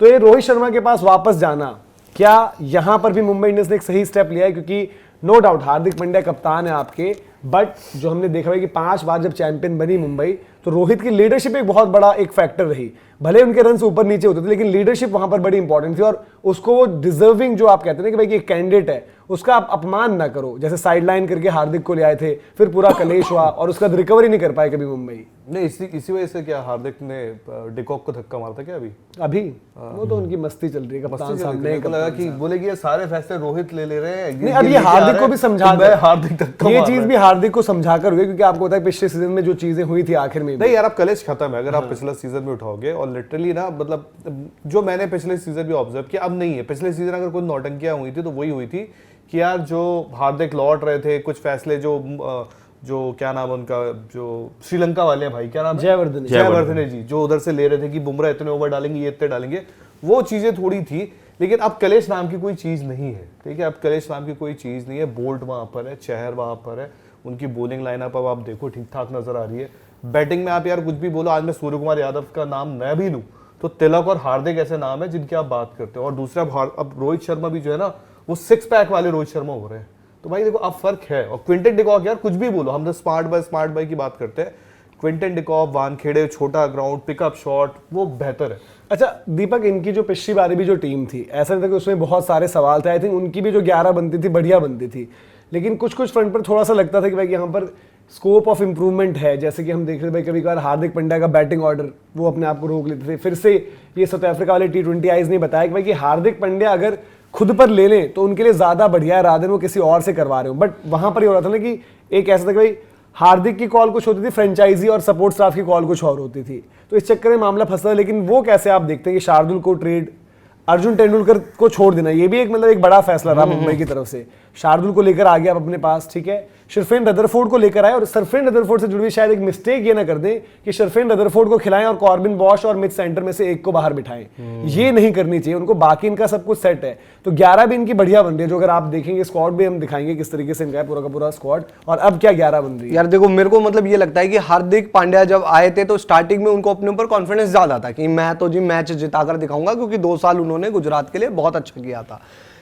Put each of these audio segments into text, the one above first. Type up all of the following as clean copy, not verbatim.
तो ये रोहित शर्मा के पास वापस जाना, क्या यहां पर भी मुंबई इंडियंस ने एक सही स्टेप लिया है? क्योंकि नो डाउट हार्दिक पांड्या कप्तान है आपके, बट जो हमने देखा है कि 5 बार जब चैंपियन बनी मुंबई, तो रोहित की लीडरशिप एक बहुत बड़ा एक फैक्टर रही। भले उनके रन ऊपर नीचे होते थे, लेकिन लीडरशिप वहां पर बड़ी इंपॉर्टेंट थी, और उसको वो डिजर्विंग जो आप कहते हैं कि भाई एक कैंडिडेट है, उसका आप अपमान ना करो। जैसे साइडलाइन करके हार्दिक को ले आए थे, फिर पूरा कलेश हुआ और उसका रिकवरी नहीं कर पाए कभी मुंबई। नहीं, इसी वजह से क्या हार्दिक ने डिकॉक को धक्का मारा था क्या अभी? वो तो उनकी मस्ती चल रही है कप्तान साहब ने, लगा कि बोलेगी ये सारे फैसले रोहित ले रहे हैं। नहीं, अब ये हार्दिक को भी समझा, हार्दिक ये चीज भी हार्दिक को समझा कर हुई, क्योंकि आपको पता है पिछले सीजन में जो चीजें हुई थी आखिर में। नहीं यार, अब कलेश खत्म है। अगर आप पिछले सीजन में उठाओगे, और लिटरली ना, मतलब जो मैंने पिछले सीजन भी ऑब्जर्व किया, अब नहीं है। पिछले सीजन अगर कोई नौटंकियां हुई थी तो वही हुई थी कि यार जो हार्दिक लौट रहे थे, कुछ फैसले जो क्या नाम है उनका, जो श्रीलंका वाले हैं भाई, क्या नाम है, जयवर्धने जी, जो उधर से ले रहे थे कि बुमराह इतने ओवर डालेंगे, ये इतने डालेंगे, वो चीजें थोड़ी थी। लेकिन अब कलेश नाम की कोई चीज नहीं है, ठीक है? अब कलेश नाम की कोई चीज नहीं है। बोल्ट वहां पर है, चहर वहां पर है, उनकी बॉलिंग लाइनअप अब आप देखो ठीक ठाक नजर आ रही है। बैटिंग में आप यार कुछ भी बोलो, आज मैं सूर्य कुमार यादव का नाम मैं भी लूं तो तिलक और हार्दिक ऐसे नाम है जिनकी आप बात करते हो। और दूसरा, अब रोहित शर्मा भी जो है ना, वो 6 पैक वाले रोहित शर्मा हो रहे हैं। तो भाई देखो, अब फर्क है। और क्विंटन डिकॉक, यार कुछ भी बोलो, हम तो स्मार्ट बाय की बात करते हैं। क्विंटन डिकॉक, वानखेड़े, छोटा ग्राउंड, पिकअप शॉट, वो बेहतर है। अच्छा दीपक, इनकी जो पिछली बारी भी जो टीम थी, ऐसा नहीं था कि उसमें बहुत सारे सवाल थे। आई थिंक उनकी भी जो 11 बनती थी बढ़िया बनती थी, लेकिन कुछ फ्रंट पर थोड़ा सा लगता था कि भाई यहाँ पर स्कोप ऑफ इंप्रूवमेंट है। जैसे कि हम देख रहे थे भाई, कभी कभार हार्दिक पांड्या का बैटिंग ऑर्डर वो अपने आप को रोक लेते थे। फिर से ये साउथ अफ्रीका वाले T20 आईज ने बताया कि भाई कि हार्दिक पांड्या अगर खुद पर ले लें तो उनके लिए ज्यादा बढ़िया है, राधन वो किसी और से करवा रहे हो। बट वहां पर ये हो रहा था ना कि एक ऐसा था कि भाई हार्दिक की कॉल कुछ होती थी, फ्रेंचाइजी और सपोर्ट स्टाफ की कॉल कुछ और होती थी, तो इस चक्कर में मामला फंसा। लेकिन वो कैसे आप देखते हैं कि शार्दुल को ट्रेड, अर्जुन तेंदुलकर को छोड़ देना, ये भी एक मतलब एक बड़ा फैसला रहा मुंबई की तरफ से। शार्दुल को लेकर आ गया आप अपने पास, ठीक है, शर्फेन रदरफोर्ड को लेकर आए, और शर्फेन रदरफोर्ड से जुड़ी हुई शायद एक मिस्टेक ये ना कर दें कि शर्फेन रदरफोर्ड को खिलाएं और कॉर्बिन बॉश और मिड सेंटर में से एक को बाहर बिठाएं। ये नहीं करनी चाहिए उनको, बाकी इनका सब कुछ सेट है। तो 11 भी इनकी बढ़िया बन रही है, जो अगर आप देखेंगे स्क्वाड भी हम दिखाएंगे किस तरीके से इनका है पूरा का पूरा स्क्वाड। और अब क्या 11 बन रही है यार देखो, मेरे को मतलब ये लगता है कि हार्दिक पांड्या जब आए थे तो स्टार्टिंग में उनको अपने ऊपर कॉन्फिडेंस ज्यादा था कि मैं तो जी मैच जिताकर दिखाऊंगा, क्योंकि 2 साल उन्होंने गुजरात के लिए बहुत अच्छा किया था।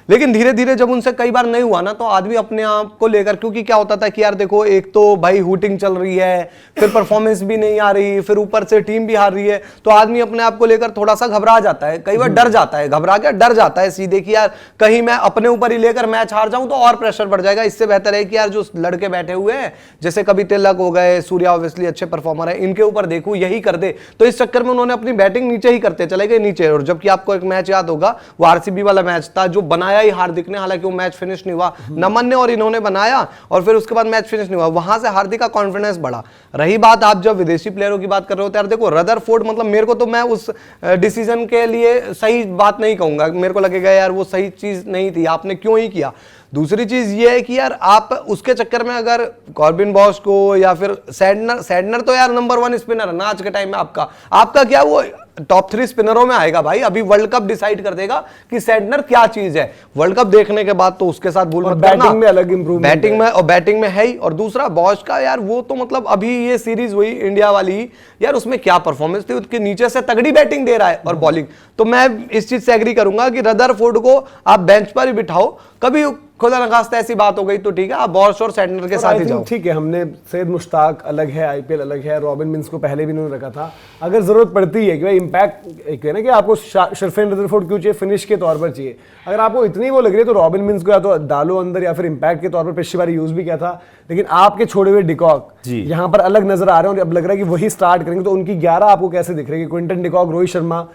लेकिन धीरे धीरे जब उनसे कई बार नहीं हुआ ना, तो आदमी अपने आप को लेकर, क्योंकि क्या होता था कि यार देखो, एक तो भाई हुटिंग चल रही है, फिर परफॉर्मेंस भी नहीं आ रही, फिर ऊपर से टीम भी हार रही है, तो आदमी अपने आप को लेकर थोड़ा सा घबरा जाता है, कई बार डर जाता है, घबरा के डर जाता है सीधे कि यार कहीं मैं अपने ऊपर ही लेकर मैच हार जाऊं तो और प्रेशर बढ़ जाएगा। इससे बेहतर है कि यार जो लड़के बैठे हुए हैं, जैसे कभी तिलक हो गए, सूर्या ऑब्वियसली अच्छे परफॉर्मर है, इनके ऊपर देखूं यही कर दे। तो इस चक्कर में उन्होंने अपनी बैटिंग नीचे ही करते चले गए, नीचे। और जबकि आपको एक मैच याद होगा, वो आरसीबी वाला मैच था जो बनाया ही हार्दिक ने, हालांकि वो मैच फिनिश नहीं हुआ, नमन ने और इन्होंने बनाया, और फिर उसके बाद मैच फिनिश नहीं हुआ। वहां से हार्दिक का कॉन्फिडेंस बढ़ा। रही बात आप जब विदेशी प्लेयरों की बात कर रहे हो, यार देखो रदरफोर्ड, मतलब मेरे को तो, मैं उस डिसीजन के लिए सही बात नहीं कहूंगा, मेरे को लगेगा यार वो सही चीज नहीं थी, आपने क्यों ही किया। दूसरी चीज ये है कि यार आप उसके चक्कर में अगर कॉर्बिन बॉश को या फिर सैडनर तो यार नंबर 1 स्पिनर है ना आज के टाइम में, आपका क्या वो टॉप 3 स्पिनरों में आएगा भाई। अभी वर्ल्ड कप डिसाइड कर देगा कि सैडनर क्या चीज है। वर्ल्ड कप देखने के बाद तो उसके साथ भूल मत करना, बैटिंग में अलग इंप्रूवमेंट, बैटिंग में है ही। और दूसरा बॉश का यार, वो तो मतलब अभी ये सीरीज हुई इंडिया वाली यार, उसमें क्या परफॉर्मेंस थी, उसके नीचे से तगड़ी बैटिंग दे रहा है और बॉलिंग। तो मैं इस चीज से एग्री करूंगा कि रदरफोर्ड को आप बेंच पर ही बिठाओ, कभी खुदा न खास्ता ऐसी बात हो गई तो ठीक है, आप बॉश और सैडनर के साथ ही जाओ। ठीक है, हमने सैयद मुश्ताक अलग है, आईपीएल अलग है, रॉबिन मिन्स को पहले भी इन्होंने रखा था। अगर जरूरत पड़ती है कि भाई इंपैक्ट एक है ना कि आपको शर्फेन रदरफोर्ड क्यों चाहिए, फिनिश के तौर पर चाहिए, अगर आपको इतनी वो लग रही है तो रॉबिन मिन्स को या तो डालो अंदर या फिर इंपैक्ट के तौर पर पिछली बार यूज भी किया था। लेकिन आपके छोड़े हुए डिकॉक यहाँ पर अलग नजर आ रहे हैं, और अब लग रहा है कि वही स्टार्ट करेंगे। तो उनकी 11 आपको कैसे दिख रही है? क्विंटन डिकॉक, रोहित शर्मा,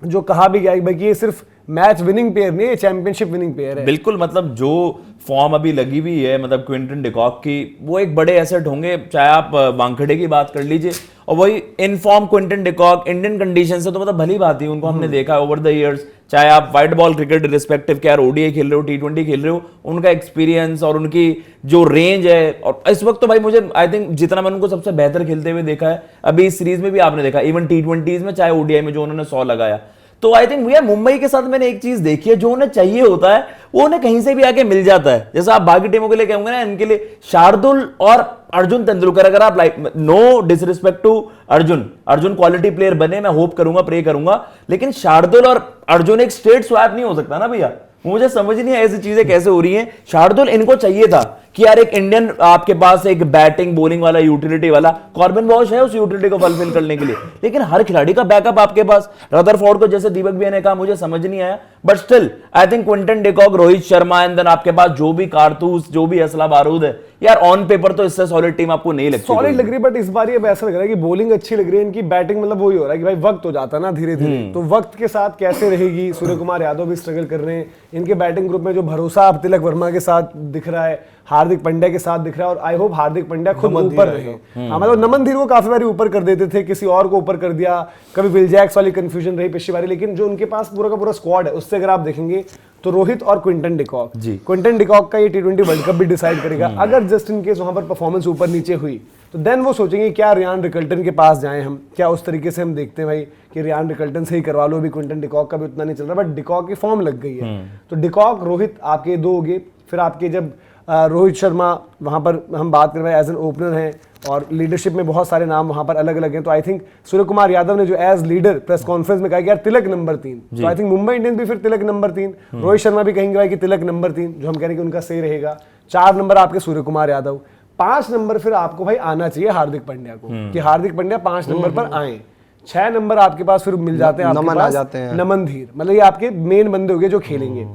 जो कहा भी गया कि ये सिर्फ मैच विनिंग प्लेयर नहीं है, चैंपियनशिप विनिंग प्लेयर है। बिल्कुल, मतलब जो फॉर्म अभी लगी हुई है, मतलब क्विंटन डिकॉक की, वो एक बड़े एसेट होंगे। चाहे आप वानखेड़े की बात कर लीजिए, और वही inform Quinton de Kock Indian condition से तो मतलब भली बात ही, उनको हमने देखा ओवर द इयर्स। चाहे आप व्हाइट बॉल क्रिकेट रिस्पेक्टिव के ओडीआई खेल रहे हो, T20 खेल रहे हो, उनका एक्सपीरियंस और उनकी जो रेंज है, और इस वक्त तो भाई मुझे आई थिंक जितना मैंने उनको सबसे बेहतर खेलते हुए देखा है अभी इस सीरीज में भी आपने देखा, इवन T20s में चाहे ओडीआई में जो उन्होंने 100 लगाया, तो आई थिंक भैया मुंबई के साथ मैंने एक चीज देखी है, जो उन्हें चाहिए होता है वो उन्हें कहीं से भी आके मिल जाता है। जैसे आप बाकी टीमों के लिए कहोगे ना, इनके लिए शार्दुल और अर्जुन तेंदुलकर, अगर आप like, no disrespect to Arjun quality player बने, मैं होप करूंगा, प्रे करूंगा, लेकिन शार्दुल और अर्जुन एक स्ट्रेट स्वैप नहीं हो सकता ना भैया। मुझे समझ नहीं है ऐसी चीजें कैसे हो रही हैं। शार्दुल इनको चाहिए था कि यार एक इंडियन आपके पास एक बैटिंग बॉलिंग वाला यूटिलिटी वाला, कॉर्बिन बॉश है उस यूटिलिटी को फुलफिल करने के लिए, लेकिन हर खिलाड़ी का बैकअप आपके पास। रदरफोर्ड को जैसे दीपक भैया ने कहा, मुझे समझ नहीं आया, but still I think Quinton de Kock, Rohit Sharma and then आपके पास जो भी कारतूस, जो भी असला बारूद है, यार ऑन पेपर तो इससे सॉलिड टीम आपको नहीं लगती। सॉलिड लग रही है, बट इस बार ये ऐसा लग रहा है कि बॉलिंग अच्छी लग रही है, इनकी बैटिंग मतलब वही हो रहा है कि भाई वक्त हो जाता है ना धीरे धीरे, तो वक्त के साथ कैसे रहेगी। सूर्य कुमार यादव भी स्ट्रगल कर रहे हैं, इनके बैटिंग ग्रुप में जो भरोसा अब तिलक वर्मा के साथ दिख रहा है, हार्दिक पांड्या के साथ दिख रहा है, और आई होप हार्दिक पांड्या खुद ऊपर रहे। हाँ, मतलब नमन धीर को काफी बारी ऊपर कर देते थे, किसी और को ऊपर कर दिया, कभी विल जैक्स वाली कंफ्यूजन रही पिछली बारी, लेकिन जो उनके पास पूरा का पूरा स्क्वाड है उससे अगर आप देखेंगे तो रोहित और क्विंटन डिकॉक, क्विंटन डिकॉक का ये T20 वर्ल्ड कप भी डिसाइड करेगा। अगर जस्ट इन केस वहां पर परफॉर्मेंस ऊपर नीचे हुई तो देन वो सोचेंगे क्या रियान रिकल्टन के पास जाएं हम, क्या उस तरीके से हम देखते हैं भाई कि रियान रिकल्टन से ही करवा लो, अभी क्विंटन डिकॉक का भी उतना नहीं चल रहा, बट डिकॉक की फॉर्म लग गई है। तो डिकॉक रोहित आपके दो हो गए, फिर आपके जब रोहित शर्मा वहां पर हम बात कर रहे हैं एज एन ओपनर हैं, और लीडरशिप में बहुत सारे नाम वहां पर अलग अलग हैं, तो आई थिंक सूर्य कुमार यादव ने जो एज लीडर प्रेस कॉन्फ्रेंस में कहा कि यार तिलक नंबर 3, तो आई थिंक मुंबई इंडियंस भी फिर तिलक नंबर 3, रोहित शर्मा भी कहेंगे भाई कि तिलक नंबर 3, जो हम कह रहे हैं कि उनका सही रहेगा। 4 नंबर आपके सूर्य कुमार यादव, 5 नंबर फिर आपको भाई आना चाहिए हार्दिक पांड्या को, कि हार्दिक पांड्या 5 नंबर पर आए। 6 नंबर आपके पास फिर मिल जाते हैं, आपके पास नमन धीर, मतलब ये आपके मेन बंदे हो गए जो खेलेंगे।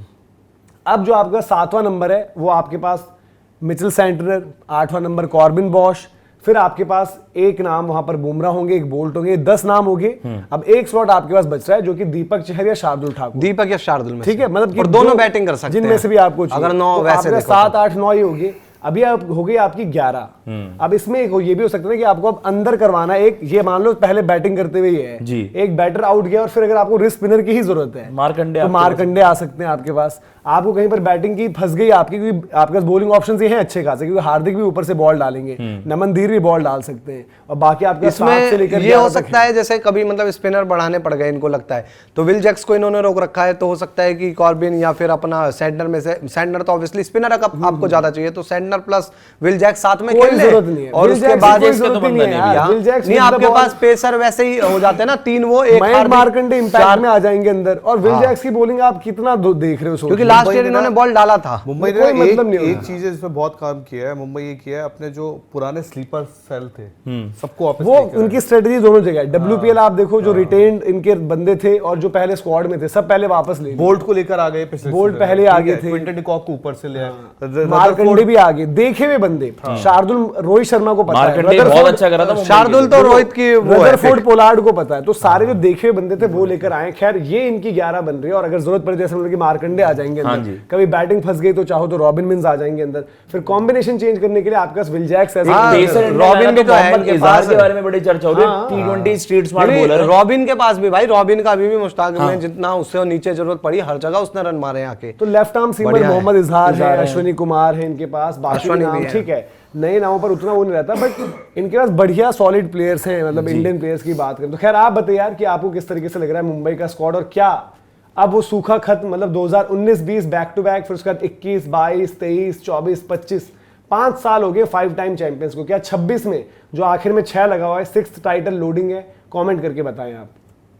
अब जो आपका 7वां नंबर है वो आपके पास मिचेल सैंटनर, 8वां नंबर कॉर्बिन बॉश, फिर आपके पास एक नाम वहां पर बुमराह होंगे, एक बोल्ट होंगे, 10 नाम होंगे। अब एक स्लॉट आपके पास बच रहा है जो कि दीपक चहर या शार्दुल ठाकुर, दीपक या शार्दुल में, ठीक है, मतलब कि दोनों बैटिंग कर सकते हैं, जिनमें से भी आपको अगर 9 वैसे 7, 8, 9 ही होंगे। अभी आप हो गई आपकी 11। अब इसमें ये भी हो सकता है कि आपको अब अंदर करवाना है एक, ये मान लो पहले बैटिंग करते हुए है जी, एक बैटर आउट गया और फिर अगर आपको रिस्ट स्पिनर की ही जरूरत है, मारकंडे, तो मारकंडे आ सकते हैं आपके पास। आपको कहीं पर बैटिंग की फंस गई आपकी, क्योंकि आपके पास बॉलिंग ऑप्शंस ये हैं अच्छे खासे, क्योंकि हार्दिक भी ऊपर से बॉल डालेंगे, नमन धीर भी बॉल डाल सकते हैं, और बाकी आपके इसमें से लेकर ये हो सकता है जैसे कभी मतलब स्पिनर बढ़ाने पड़ गए इनको लगता है, तो विल जैक्स को इन्होंने रोक रखा है, तो हो सकता है कि कॉर्बिन या फिर अपना सैंटनर में से, सैंटनर तो ऑब्वियसली स्पिनर आपको ज्यादा चाहिए, तो सैंटनर प्लस विल जैक्स साथ में खेल ले, और उसके बाद नहीं आपके पास पेसर वैसे ही हो जाते हैं ना, 3 वो एक मार्कंडे इंपैक्ट में आ जाएंगे अंदर, और विल जैक्स की बॉलिंग आप कितना देख रहे हो, क्योंकि लास्ट ईयर इन्होंने बॉल डाला था। मुंबई ने एक चीज है जिसमें बहुत काम किया है, मुंबई ये किया है अपने जो पुराने स्लीपर सेल थे सबको वापस, वो उनकी स्ट्रेटजी दोनों जगह है। WPL आप देखो जो रिटेन्ड इनके बंदे थे और जो पहले स्क्वाड में थे सब पहले वापस ले, बोल्ट को लेकर आ गए, पिछले बोल्ट पहले आगे थे, क्विंटन डिकॉक को ऊपर से ले आए, मार्कंडे भी आगे देखे हुए बंदे, शार्दुल रोहित शर्मा को पता है, बहुत अच्छा करा था शार्दुल तो रोहित की, रदरफोर्ड पोलार्ड को पता है, तो सारे जो देखे हुए बंदे थे वो लेकर आए। खैर ये इनकी 11 बन रही है, और अगर जरूरत पड़े जैसे मतलब कि मार्कंडे आ जाएंगे अंदर, कभी बैटिंग फंस गई तो चाहो तो रॉबिन मिन्स आ जाएंगे अंदर, फिर कॉम्बिनेशन चेंज करने के लिए आपके पास विल जैक्स है, रॉबिन भी तो है के बारे में बड़ी चर्चा हो रही है, T20 street smart bowler, robin के पास भी भाई, रॉबिन का अभी भी मुश्ताक में जितना उससे नीचे जरूरत पड़ी हर जगह उसने रन मारे आके। तो left arm seamer Mohammad Izhar है, अश्विनी कुमार है इनके पास, बाकी नाम ठीक है, नए नामों पर उतना वो नहीं रहता, बट इनके पास बढ़िया सॉलिड प्लेयर्स हैं, मतलब इंडियन प्लेयर्स की बात करें तो। खैर आप बताइए यार कि आपको किस तरीके से लग रहा है मुंबई का स्क्वाड, और क्या अब वो सूखा खत्म, मतलब 2019-20 बैक टू बैक, फिर उसके बाद 21, 22, 23, 24, 25, 5 साल हो गए 5 टाइम चैंपियंस को, क्या 26 में जो आखिर में 6 लगा हुआ है 6th टाइटल लोडिंग है? कमेंट करके बताएं आप।